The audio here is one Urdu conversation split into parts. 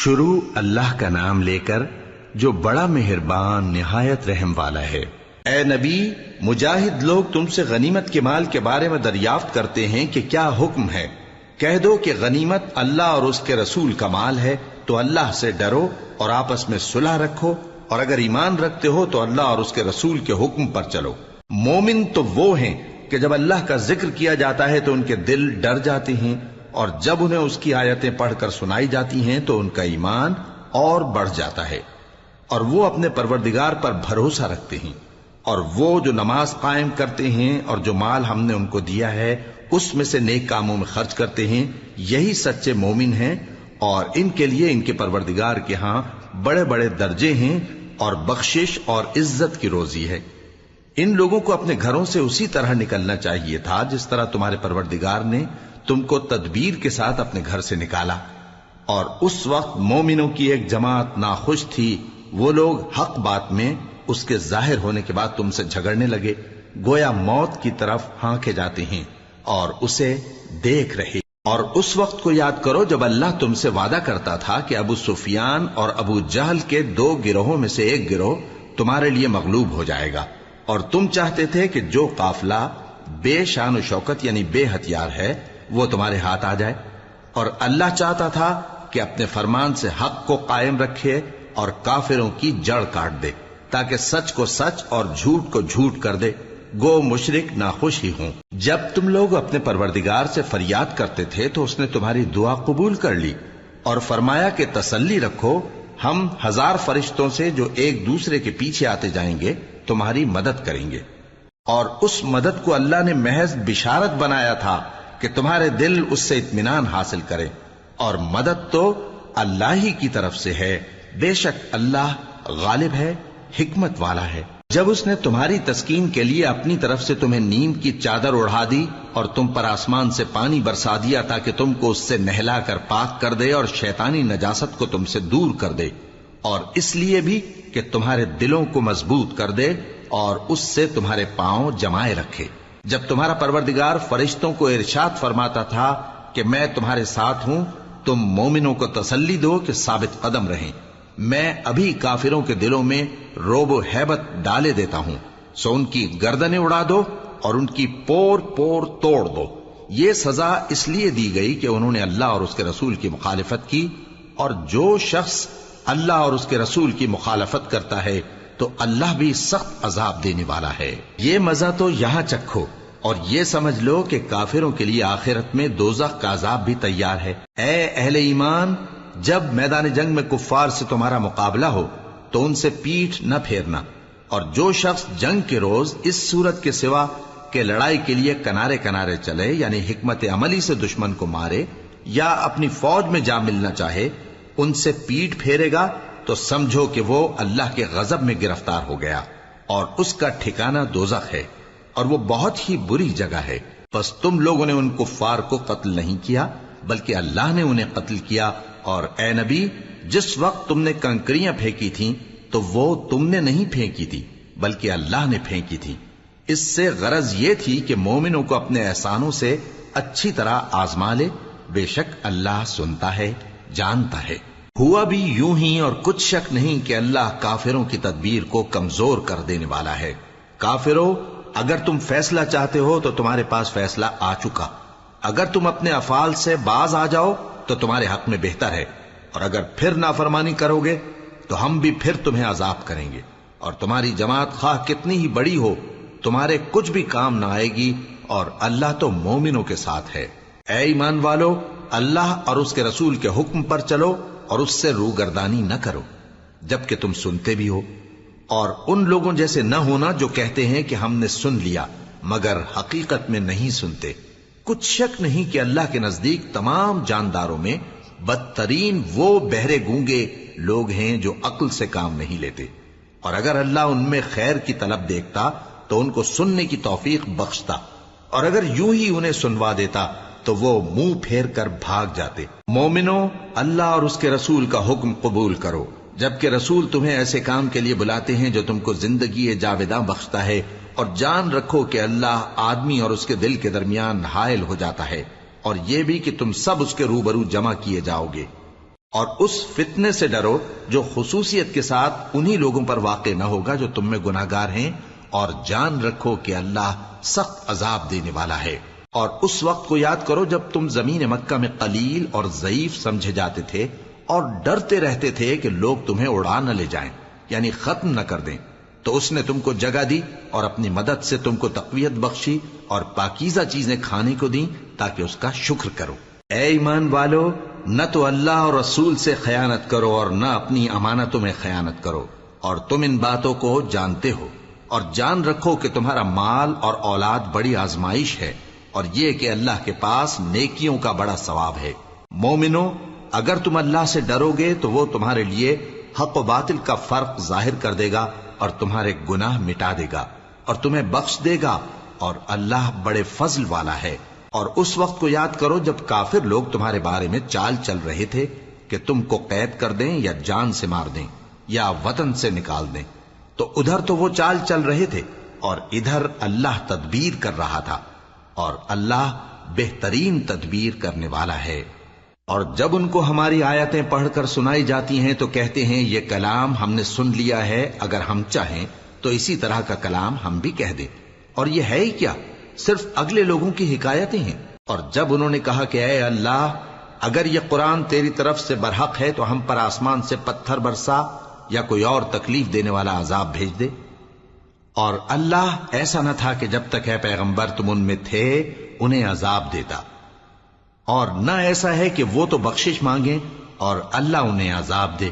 شروع اللہ کا نام لے کر جو بڑا مہربان نہایت رحم والا ہے۔ اے نبی، مجاہد لوگ تم سے غنیمت کے مال کے بارے میں دریافت کرتے ہیں کہ کیا حکم ہے۔ کہہ دو کہ غنیمت اللہ اور اس کے رسول کا مال ہے، تو اللہ سے ڈرو اور آپس میں صلح رکھو، اور اگر ایمان رکھتے ہو تو اللہ اور اس کے رسول کے حکم پر چلو۔ مومن تو وہ ہیں کہ جب اللہ کا ذکر کیا جاتا ہے تو ان کے دل ڈر جاتے ہیں، اور جب انہیں اس کی آیتیں پڑھ کر سنائی جاتی ہیں تو ان کا ایمان اور بڑھ جاتا ہے، اور وہ اپنے پروردگار پر بھروسہ رکھتے ہیں، اور وہ جو نماز قائم کرتے ہیں اور جو مال ہم نے ان کو دیا ہے اس میں سے نیک کاموں میں خرچ کرتے ہیں، یہی سچے مومن ہیں، اور ان کے لیے ان کے پروردگار کے ہاں بڑے بڑے درجے ہیں اور بخشش اور عزت کی روزی ہے۔ ان لوگوں کو اپنے گھروں سے اسی طرح نکلنا چاہیے تھا جس طرح تمہارے پروردگار نے تم کو تدبیر کے ساتھ اپنے گھر سے نکالا، اور اس وقت مومنوں کی ایک جماعت ناخوش تھی، وہ لوگ حق بات میں اس کے ظاہر ہونے کے بعد تم سے جھگڑنے لگے، گویا موت کی طرف ہانکے جاتے ہیں اور اسے دیکھ رہے۔ اور اس وقت کو یاد کرو جب اللہ تم سے وعدہ کرتا تھا کہ ابو سفیان اور ابو جہل کے 2 گروہوں میں سے ایک گروہ تمہارے لیے مغلوب ہو جائے گا، اور تم چاہتے تھے کہ جو قافلہ بے شان و شوکت یعنی بے ہتھیار ہے وہ تمہارے ہاتھ آ جائے، اور اللہ چاہتا تھا کہ اپنے فرمان سے حق کو قائم رکھے اور کافروں کی جڑ کاٹ دے، تاکہ سچ کو سچ اور جھوٹ کو جھوٹ کر دے، گو مشرک ناخوش ہی ہوں۔ جب تم لوگ اپنے پروردگار سے فریاد کرتے تھے تو اس نے تمہاری دعا قبول کر لی، اور فرمایا کہ تسلی رکھو، ہم 1000 فرشتوں سے جو ایک دوسرے کے پیچھے آتے جائیں گے تمہاری مدد کریں گے۔ اور اس مدد کو اللہ نے محض بشارت بنایا تھا کہ تمہارے دل اس سے اطمینان حاصل کرے، اور مدد تو اللہ ہی کی طرف سے ہے، بے شک اللہ غالب ہے، حکمت والا ہے۔ جب اس نے تمہاری تسکین کے لیے اپنی طرف سے تمہیں نیم کی چادر اڑھا دی اور تم پر آسمان سے پانی برسا دیا تاکہ تم کو اس سے نہلا کر پاک کر دے اور شیطانی نجاست کو تم سے دور کر دے، اور اس لیے بھی کہ تمہارے دلوں کو مضبوط کر دے اور اس سے تمہارے پاؤں جمائے رکھے۔ جب تمہارا پروردگار فرشتوں کو ارشاد فرماتا تھا کہ میں تمہارے ساتھ ہوں، تم مومنوں کو تسلی دو کہ ثابت قدم رہیں، میں ابھی کافروں کے دلوں میں روب و ہیبت ڈالے دیتا ہوں، سو ان کی گردنیں اڑا دو اور ان کی پور پور توڑ دو۔ یہ سزا اس لیے دی گئی کہ انہوں نے اللہ اور اس کے رسول کی مخالفت کی، اور جو شخص اللہ اور اس کے رسول کی مخالفت کرتا ہے تو اللہ بھی سخت عذاب دینے والا ہے۔ یہ مزہ تو یہاں چکھو، اور یہ سمجھ لو کہ کافروں کے لیے آخرت میں دوزخ کا عذاب بھی تیار ہے۔ اے اہل ایمان، جب میدان جنگ میں کفار سے تمہارا مقابلہ ہو تو ان سے پیٹھ نہ پھیرنا، اور جو شخص جنگ کے روز اس صورت کے سوا کہ لڑائی کے لیے کنارے کنارے چلے یعنی حکمت عملی سے دشمن کو مارے یا اپنی فوج میں جا ملنا چاہے، ان سے پیٹھ پھیرے گا تو سمجھو کہ وہ اللہ کے غضب میں گرفتار ہو گیا، اور اس کا ٹھکانہ دوزخ ہے، اور وہ بہت ہی بری جگہ ہے۔ بس تم لوگوں نے ان کفار کو قتل نہیں کیا بلکہ اللہ نے انہیں قتل کیا، اور اے نبی، جس وقت تم نے کنکریاں پھینکی تھیں تو وہ تم نے نہیں پھینکی تھی بلکہ اللہ نے پھینکی تھی۔ اس سے غرض یہ تھی کہ مومنوں کو اپنے احسانوں سے اچھی طرح آزما لے، بے شک اللہ سنتا ہے، جانتا ہے۔ ہوا بھی یوں ہی، اور کچھ شک نہیں کہ اللہ کافروں کی تدبیر کو کمزور کر دینے والا ہے۔ کافروں، اگر تم فیصلہ چاہتے ہو تو تمہارے پاس فیصلہ آ چکا، اگر تم اپنے افعال سے باز آ جاؤ تو تمہارے حق میں بہتر ہے، اور اگر پھر نافرمانی کرو گے تو ہم بھی پھر تمہیں عذاب کریں گے، اور تمہاری جماعت خواہ کتنی ہی بڑی ہو تمہارے کچھ بھی کام نہ آئے گی، اور اللہ تو مومنوں کے ساتھ ہے۔ اے ایمان والو، اللہ اور اس کے رسول کے حکم پر چلو اور اس سے روگردانی نہ کرو جبکہ تم سنتے بھی ہو، اور ان لوگوں جیسے نہ ہونا جو کہتے ہیں کہ ہم نے سن لیا مگر حقیقت میں نہیں سنتے۔ کچھ شک نہیں کہ اللہ کے نزدیک تمام جانداروں میں بدترین وہ بہرے گونگے لوگ ہیں جو عقل سے کام نہیں لیتے، اور اگر اللہ ان میں خیر کی طلب دیکھتا تو ان کو سننے کی توفیق بخشتا، اور اگر یوں ہی انہیں سنوا دیتا تو وہ منہ پھیر کر بھاگ جاتے۔ مومنوں، اللہ اور اس کے رسول کا حکم قبول کرو، جبکہ رسول تمہیں ایسے کام کے لیے بلاتے ہیں جو تم کو زندگی جاوداں بخشتا ہے، اور جان رکھو کہ اللہ آدمی اور اس کے دل کے درمیان حائل ہو جاتا ہے، اور یہ بھی کہ تم سب اس کے روبرو جمع کیے جاؤ گے۔ اور اس فتنے سے ڈرو جو خصوصیت کے ساتھ انہی لوگوں پر واقع نہ ہوگا جو تم میں گناہگار ہیں، اور جان رکھو کہ اللہ سخت عذاب دینے والا ہے۔ اور اس وقت کو یاد کرو جب تم زمین مکہ میں قلیل اور ضعیف سمجھے جاتے تھے اور ڈرتے رہتے تھے کہ لوگ تمہیں اڑا نہ لے جائیں، یعنی ختم نہ کر دیں، تو اس نے تم کو جگہ دی اور اپنی مدد سے تم کو تقویت بخشی اور پاکیزہ چیزیں کھانے کو دیں تاکہ اس کا شکر کرو۔ اے ایمان والو، نہ تو اللہ اور رسول سے خیانت کرو اور نہ اپنی امانتوں میں خیانت کرو، اور تم ان باتوں کو جانتے ہو، اور جان رکھو کہ تمہارا مال اور اولاد بڑی آزمائش ہے، اور یہ کہ اللہ کے پاس نیکیوں کا بڑا ثواب ہے۔ مومنو، اگر تم اللہ سے ڈرو گے تو وہ تمہارے لیے حق و باطل کا فرق ظاہر کر دے گا اور تمہارے گناہ مٹا دے گا اور تمہیں بخش دے گا، اور اللہ بڑے فضل والا ہے۔ اور اس وقت کو یاد کرو جب کافر لوگ تمہارے بارے میں چال چل رہے تھے کہ تم کو قید کر دیں یا جان سے مار دیں یا وطن سے نکال دیں، تو ادھر تو وہ چال چل رہے تھے اور ادھر اللہ تدبیر کر رہا تھا، اور اللہ بہترین تدبیر کرنے والا ہے۔ اور جب ان کو ہماری آیتیں پڑھ کر سنائی جاتی ہیں تو کہتے ہیں یہ کلام ہم نے سن لیا ہے، اگر ہم چاہیں تو اسی طرح کا کلام ہم بھی کہہ دیں، اور یہ ہے ہی کیا، صرف اگلے لوگوں کی حکایتیں ہیں۔ اور جب انہوں نے کہا کہ اے اللہ، اگر یہ قرآن تیری طرف سے برحق ہے تو ہم پر آسمان سے پتھر برسا یا کوئی اور تکلیف دینے والا عذاب بھیج دے۔ اور اللہ ایسا نہ تھا کہ جب تک اے پیغمبر تم ان میں تھے انہیں عذاب دیتا، اور نہ ایسا ہے کہ وہ تو بخشش مانگیں اور اللہ انہیں عذاب دے۔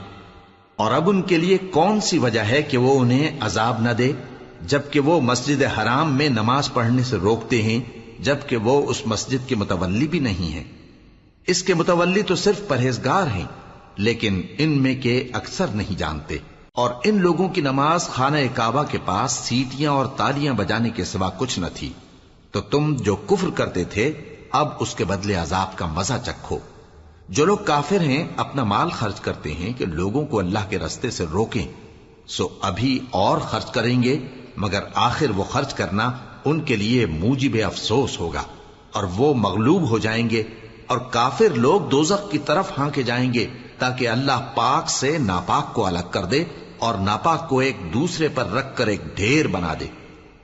اور اب ان کے لیے کون سی وجہ ہے کہ وہ انہیں عذاب نہ دے، جبکہ وہ مسجد حرام میں نماز پڑھنے سے روکتے ہیں، جبکہ وہ اس مسجد کے متولی بھی نہیں ہیں۔ اس کے متولی تو صرف پرہیزگار ہیں، لیکن ان میں کے اکثر نہیں جانتے۔ اور ان لوگوں کی نماز خانہ کعبہ کے پاس سیٹیاں اور تالیاں بجانے کے سوا کچھ نہ تھی، تو تم جو کفر کرتے تھے اب اس کے بدلے عذاب کا مزہ چکھو۔ جو لوگ کافر ہیں اپنا مال خرچ کرتے ہیں کہ لوگوں کو اللہ کے رستے سے روکیں، سو ابھی اور خرچ کریں گے، مگر آخر وہ خرچ کرنا ان کے لیے موجب افسوس ہوگا، اور وہ مغلوب ہو جائیں گے، اور کافر لوگ دوزخ کی طرف ہانکے جائیں گے تاکہ اللہ پاک سے ناپاک کو الگ کر دے اور ناپاک کو ایک دوسرے پر رکھ کر ایک ڈھیر بنا دے،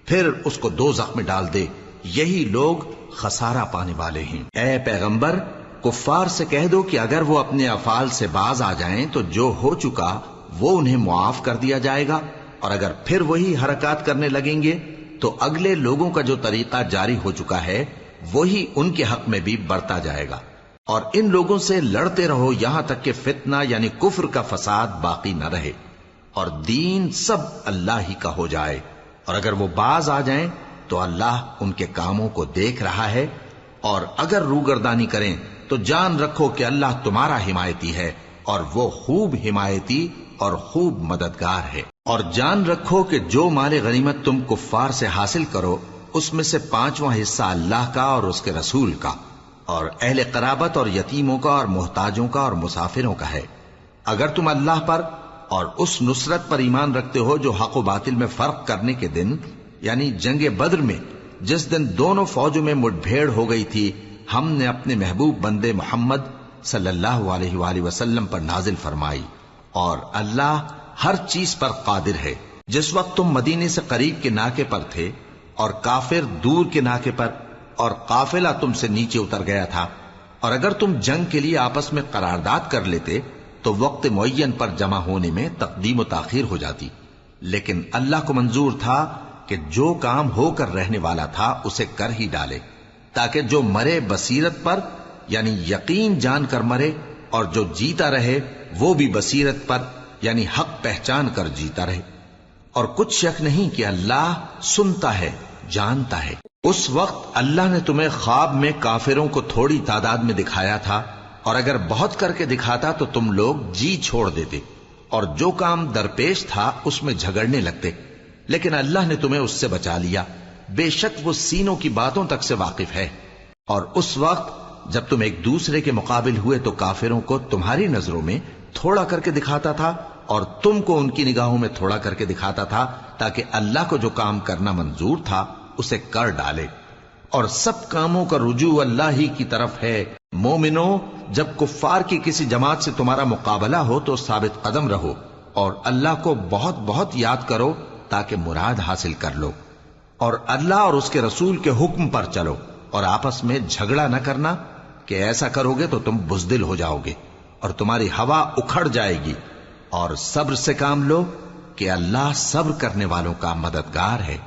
پھر اس کو دوزخ میں ڈال دے۔ یہی لوگ خسارہ پانے والے ہیں۔ اے پیغمبر، کفار سے کہہ دو کہ اگر وہ اپنے افعال سے باز آ جائیں تو جو ہو چکا وہ انہیں معاف کر دیا جائے گا، اور اگر پھر وہی حرکات کرنے لگیں گے تو اگلے لوگوں کا جو طریقہ جاری ہو چکا ہے وہی ان کے حق میں بھی برتا جائے گا۔ اور ان لوگوں سے لڑتے رہو یہاں تک کہ فتنہ یعنی کفر کا فساد باقی نہ رہے اور دین سب اللہ ہی کا ہو جائے، اور اگر وہ باز آ جائیں تو اللہ ان کے کاموں کو دیکھ رہا ہے، اور اگر روگردانی کریں تو جان رکھو کہ اللہ تمہارا حمایتی ہے، اور وہ خوب حمایتی اور خوب مددگار ہے۔ اور جان رکھو کہ جو مال غنیمت تم کفار سے حاصل کرو اس میں سے 5واں حصہ اللہ کا اور اس کے رسول کا اور اہل قرابت اور یتیموں کا اور محتاجوں کا اور مسافروں کا ہے۔ اگر تم اللہ پر اور اس نصرت پر ایمان رکھتے ہو جو حق و باطل میں فرق کرنے کے دن یعنی جنگ بدر میں جس دن دونوں فوجوں میں مٹ بھیڑ ہو گئی تھی ہم نے اپنے محبوب بندے محمد صلی اللہ علیہ وآلہ وسلم پر نازل فرمائی، اور اللہ ہر چیز پر قادر ہے۔ جس وقت تم مدینے سے قریب کے ناکے پر تھے اور کافر دور کے ناکے پر، اور قافلہ تم سے نیچے اتر گیا تھا، اور اگر تم جنگ کے لیے آپس میں قرارداد کر لیتے تو وقت معین پر جمع ہونے میں تقدیم و تاخیر ہو جاتی، لیکن اللہ کو منظور تھا کہ جو کام ہو کر رہنے والا تھا اسے کر ہی ڈالے، تاکہ جو مرے بصیرت پر یعنی یقین جان کر مرے، اور جو جیتا رہے وہ بھی بصیرت پر یعنی حق پہچان کر جیتا رہے۔ اور کچھ شک نہیں کہ اللہ سنتا ہے، جانتا ہے۔ اس وقت اللہ نے تمہیں خواب میں کافروں کو تھوڑی تعداد میں دکھایا تھا، اور اگر بہت کر کے دکھاتا تو تم لوگ جی چھوڑ دیتے اور جو کام درپیش تھا اس میں جھگڑنے لگتے، لیکن اللہ نے تمہیں اس سے بچا لیا، بے شک وہ سینوں کی باتوں تک سے واقف ہے۔ اور اس وقت جب تم ایک دوسرے کے مقابل ہوئے تو کافروں کو تمہاری نظروں میں تھوڑا کر کے دکھاتا تھا اور تم کو ان کی نگاہوں میں تھوڑا کر کے دکھاتا تھا، تاکہ اللہ کو جو کام کرنا منظور تھا اسے کر ڈالے، اور سب کاموں کا رجوع اللہ ہی کی طرف ہے۔ مومنو، جب کفار کی کسی جماعت سے تمہارا مقابلہ ہو تو ثابت قدم رہو اور اللہ کو بہت بہت یاد کرو تاکہ مراد حاصل کر لو، اور اللہ اور اس کے رسول کے حکم پر چلو، اور آپس میں جھگڑا نہ کرنا کہ ایسا کرو گے تو تم بزدل ہو جاؤ گے اور تمہاری ہوا اکھڑ جائے گی، اور صبر سے کام لو کہ اللہ صبر کرنے والوں کا مددگار ہے۔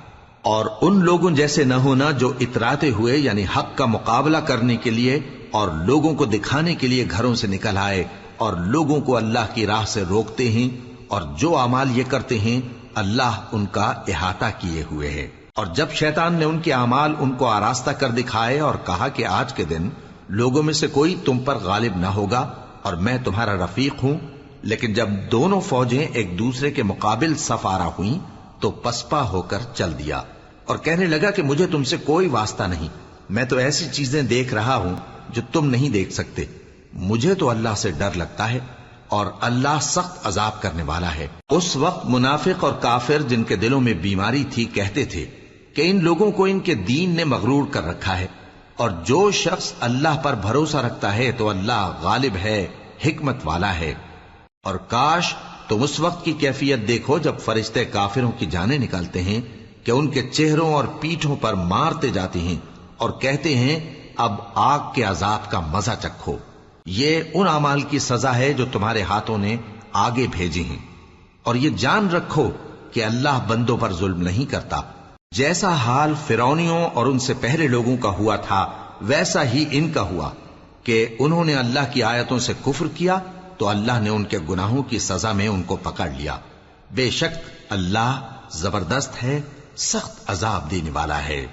اور ان لوگوں جیسے نہ ہونا جو اتراتے ہوئے یعنی حق کا مقابلہ کرنے کے لیے اور لوگوں کو دکھانے کے لیے گھروں سے نکل آئے اور لوگوں کو اللہ کی راہ سے روکتے ہیں، اور جو اعمال یہ کرتے ہیں اللہ ان کا احاطہ کیے ہوئے ہے۔ اور جب شیطان نے ان کے اعمال ان کو آراستہ کر دکھائے اور کہا کہ آج کے دن لوگوں میں سے کوئی تم پر غالب نہ ہوگا اور میں تمہارا رفیق ہوں، لیکن جب دونوں فوجیں ایک دوسرے کے مقابل صف آرا ہوئیں تو پسپا ہو کر چل دیا اور کہنے لگا کہ مجھے تم سے کوئی واسطہ نہیں، میں تو ایسی چیزیں دیکھ رہا ہوں جو تم نہیں دیکھ سکتے، مجھے تو اللہ سے ڈر لگتا ہے اور اللہ سخت عذاب کرنے والا ہے۔ اس وقت منافق اور کافر جن کے دلوں میں بیماری تھی کہتے تھے کہ ان لوگوں کو ان کے دین نے مغرور کر رکھا ہے، اور جو شخص اللہ پر بھروسہ رکھتا ہے تو اللہ غالب ہے، حکمت والا ہے۔ اور کاش تم اس وقت کی کیفیت دیکھو جب فرشتے کافروں کی جانیں نکالتے ہیں کہ ان کے چہروں اور پیٹھوں پر مارتے جاتے ہیں اور کہتے ہیں اب آگ کے عذاب کا مزہ چکھو، یہ ان اعمال کی سزا ہے جو تمہارے ہاتھوں نے آگے بھیجی ہیں، اور یہ جان رکھو کہ اللہ بندوں پر ظلم نہیں کرتا۔ جیسا حال فرعونیوں اور ان سے پہلے لوگوں کا ہوا تھا ویسا ہی ان کا ہوا کہ انہوں نے اللہ کی آیتوں سے کفر کیا تو اللہ نے ان کے گناہوں کی سزا میں ان کو پکڑ لیا۔ بے شک اللہ زبردست ہے، سخت عذاب دینے والا ہے۔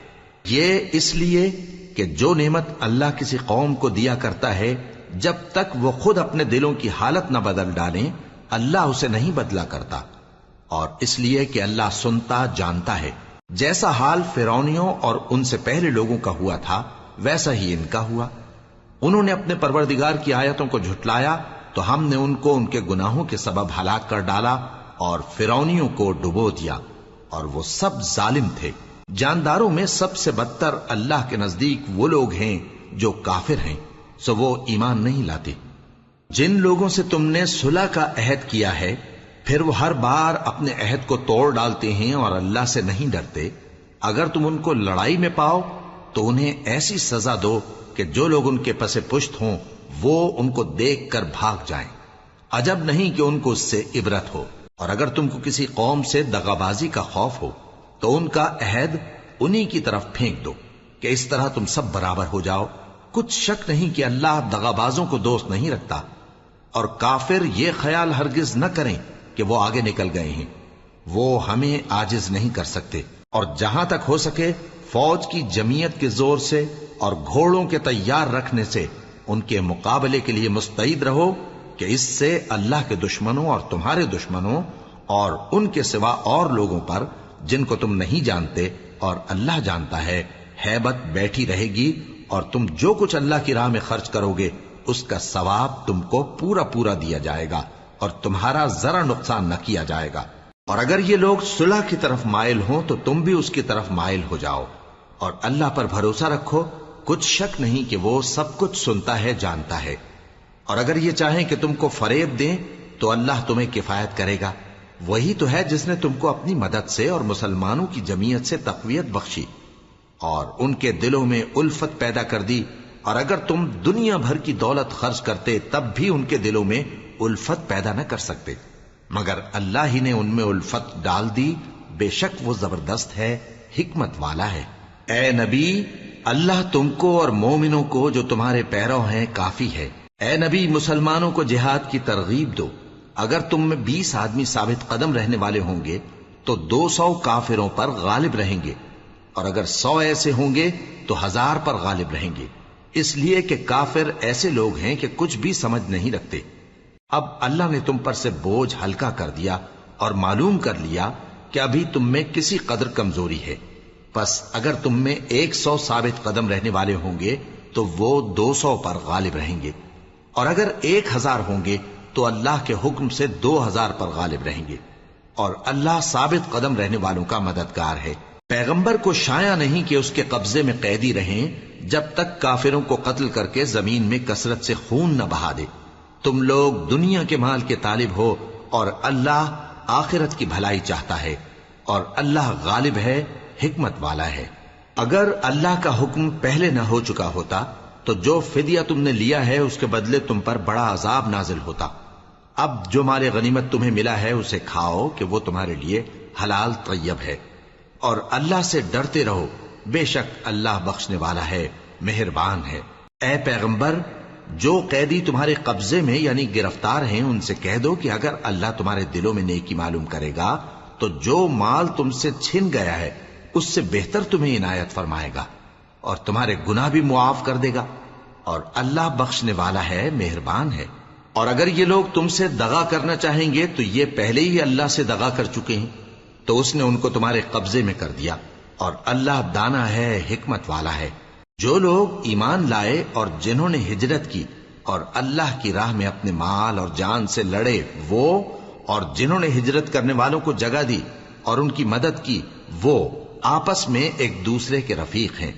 یہ اس لیے کہ جو نعمت اللہ کسی قوم کو دیا کرتا ہے جب تک وہ خود اپنے دلوں کی حالت نہ بدل ڈالیں اللہ اسے نہیں بدلا کرتا، اور اس لیے کہ اللہ سنتا جانتا ہے۔ جیسا حال فرعونیوں اور ان سے پہلے لوگوں کا ہوا تھا ویسا ہی ان کا ہوا۔ انہوں نے اپنے پروردگار کی آیتوں کو جھٹلایا تو ہم نے ان کو ان کے گناہوں کے سبب ہلاک کر ڈالا اور فرعونیوں کو ڈبو دیا، اور وہ سب ظالم تھے۔ جانداروں میں سب سے بدتر اللہ کے نزدیک وہ لوگ ہیں جو کافر ہیں، سو وہ ایمان نہیں لاتے۔ جن لوگوں سے تم نے صلح کا عہد کیا ہے پھر وہ ہر بار اپنے عہد کو توڑ ڈالتے ہیں اور اللہ سے نہیں ڈرتے، اگر تم ان کو لڑائی میں پاؤ تو انہیں ایسی سزا دو کہ جو لوگ ان کے پس پشت ہوں وہ ان کو دیکھ کر بھاگ جائیں، عجب نہیں کہ ان کو اس سے عبرت ہو۔ اور اگر تم کو کسی قوم سے دغابازی کا خوف ہو تو ان کا عہد انہی کی طرف پھینک دو کہ اس طرح تم سب برابر ہو جاؤ۔ کچھ شک نہیں کہ اللہ دغابازوں کو دوست نہیں رکھتا، اور کافر یہ خیال ہرگز نہ کریں کہ وہ آگے نکل گئے ہیں، وہ ہمیں عاجز نہیں کر سکتے۔ اور جہاں تک ہو سکے فوج کی جمعیت کے زور سے اور گھوڑوں کے تیار رکھنے سے ان کے مقابلے کے لیے مستعد رہو کہ اس سے اللہ کے دشمنوں اور تمہارے دشمنوں اور ان کے سوا اور لوگوں پر جن کو تم نہیں جانتے اور اللہ جانتا ہے ہیبت بیٹھی رہے گی، اور تم جو کچھ اللہ کی راہ میں خرچ کرو گے اس کا ثواب تم کو پورا پورا دیا جائے گا اور تمہارا ذرا نقصان نہ کیا جائے گا۔ اور اگر یہ لوگ صلح کی طرف مائل ہوں تو تم بھی اس کی طرف مائل ہو جاؤ، اور اللہ پر بھروسہ رکھو، کچھ شک نہیں کہ وہ سب کچھ سنتا ہے، جانتا ہے۔ اور اگر یہ چاہیں کہ تم کو فریب دیں تو اللہ تمہیں کفایت کرے گا، وہی تو ہے جس نے تم کو اپنی مدد سے اور مسلمانوں کی جمعیت سے تقویت بخشی اور ان کے دلوں میں الفت پیدا کر دی، اور اگر تم دنیا بھر کی دولت خرچ کرتے تب بھی ان کے دلوں میں الفت پیدا نہ کر سکتے، مگر اللہ ہی نے ان میں الفت ڈال دی، بے شک وہ زبردست ہے، حکمت والا ہے۔ اے نبی، اللہ تم کو اور مومنوں کو جو تمہارے پیرو ہیں کافی ہے۔ اے نبی، مسلمانوں کو جہاد کی ترغیب دو۔ اگر تم میں 20 آدمی ثابت قدم رہنے والے ہوں گے تو 200 کافروں پر غالب رہیں گے، اور اگر 100 ایسے ہوں گے تو 1000 پر غالب رہیں گے، اس لیے کہ کافر ایسے لوگ ہیں کہ کچھ بھی سمجھ نہیں رکھتے۔ اب اللہ نے تم پر سے بوجھ ہلکا کر دیا اور معلوم کر لیا کہ ابھی تم میں کسی قدر کمزوری ہے، پس اگر تم میں 100 ثابت قدم رہنے والے ہوں گے تو وہ 200 پر غالب رہیں گے، اور اگر 1000 ہوں گے تو اللہ کے حکم سے 2000 پر غالب رہیں گے، اور اللہ ثابت قدم رہنے والوں کا مددگار ہے۔ پیغمبر کو شایع نہیں کہ اس کے قبضے میں قیدی رہیں جب تک کافروں کو قتل کر کے زمین میں کثرت سے خون نہ بہا دے. تم لوگ دنیا کے مال کے طالب ہو اور اللہ آخرت کی بھلائی چاہتا ہے، اور اللہ غالب ہے، حکمت والا ہے. اگر اللہ کا حکم پہلے نہ ہو چکا ہوتا تو جو فدیہ تم نے لیا ہے اس کے بدلے تم پر بڑا عذاب نازل ہوتا. اب جو مال غنیمت تمہیں ملا ہے اسے کھاؤ کہ وہ تمہارے لیے حلال طیب ہے، اور اللہ سے ڈرتے رہو، بے شک اللہ بخشنے والا ہے، مہربان ہے. اے پیغمبر، جو قیدی تمہارے قبضے میں یعنی گرفتار ہیں ان سے کہہ دو کہ اگر اللہ تمہارے دلوں میں نیکی معلوم کرے گا تو جو مال تم سے چھن گیا ہے اس سے بہتر تمہیں عنایت فرمائے گا اور تمہارے گناہ بھی معاف کر دے گا، اور اللہ بخشنے والا ہے، مہربان ہے. اور اگر یہ لوگ تم سے دغا کرنا چاہیں گے تو یہ پہلے ہی اللہ سے دغا کر چکے ہیں، تو اس نے ان کو تمہارے قبضے میں کر دیا، اور اللہ دانا ہے، حکمت والا ہے. جو لوگ ایمان لائے اور جنہوں نے ہجرت کی اور اللہ کی راہ میں اپنے مال اور جان سے لڑے، وہ اور جنہوں نے ہجرت کرنے والوں کو جگہ دی اور ان کی مدد کی، وہ آپس میں ایک دوسرے کے رفیق ہیں.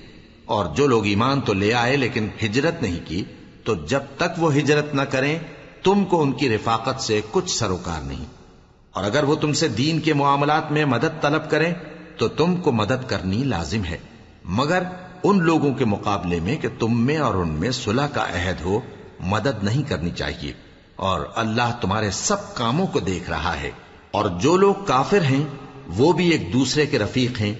اور جو لوگ ایمان تو لے آئے لیکن ہجرت نہیں کی، تو جب تک وہ ہجرت نہ کریں تم کو ان کی رفاقت سے کچھ سروکار نہیں. اور اگر وہ تم سے دین کے معاملات میں مدد طلب کریں تو تم کو مدد کرنی لازم ہے، مگر ان لوگوں کے مقابلے میں کہ تم میں اور ان میں صلح کا عہد ہو مدد نہیں کرنی چاہیے، اور اللہ تمہارے سب کاموں کو دیکھ رہا ہے. اور جو لوگ کافر ہیں وہ بھی ایک دوسرے کے رفیق ہیں.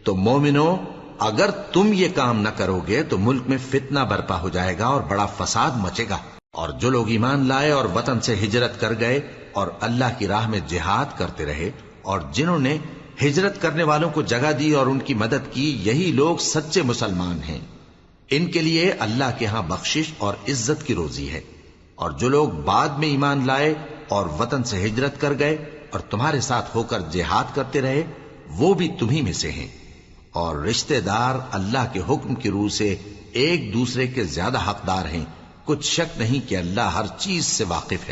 تو مومنو، اگر تم یہ کام نہ کرو گے تو ملک میں فتنہ برپا ہو جائے گا اور بڑا فساد مچے گا. اور جو لوگ ایمان لائے اور وطن سے ہجرت کر گئے اور اللہ کی راہ میں جہاد کرتے رہے، اور جنہوں نے ہجرت کرنے والوں کو جگہ دی اور ان کی مدد کی، یہی لوگ سچے مسلمان ہیں. ان کے لیے اللہ کے ہاں بخشش اور عزت کی روزی ہے. اور جو لوگ بعد میں ایمان لائے اور وطن سے ہجرت کر گئے اور تمہارے ساتھ ہو کر جہاد کرتے رہے، وہ بھی تمہیں میں سے ہیں. اور رشتہ دار اللہ کے حکم کی روح سے ایک دوسرے کے زیادہ حقدار ہیں. کچھ شک نہیں کہ اللہ ہر چیز سے واقف ہے.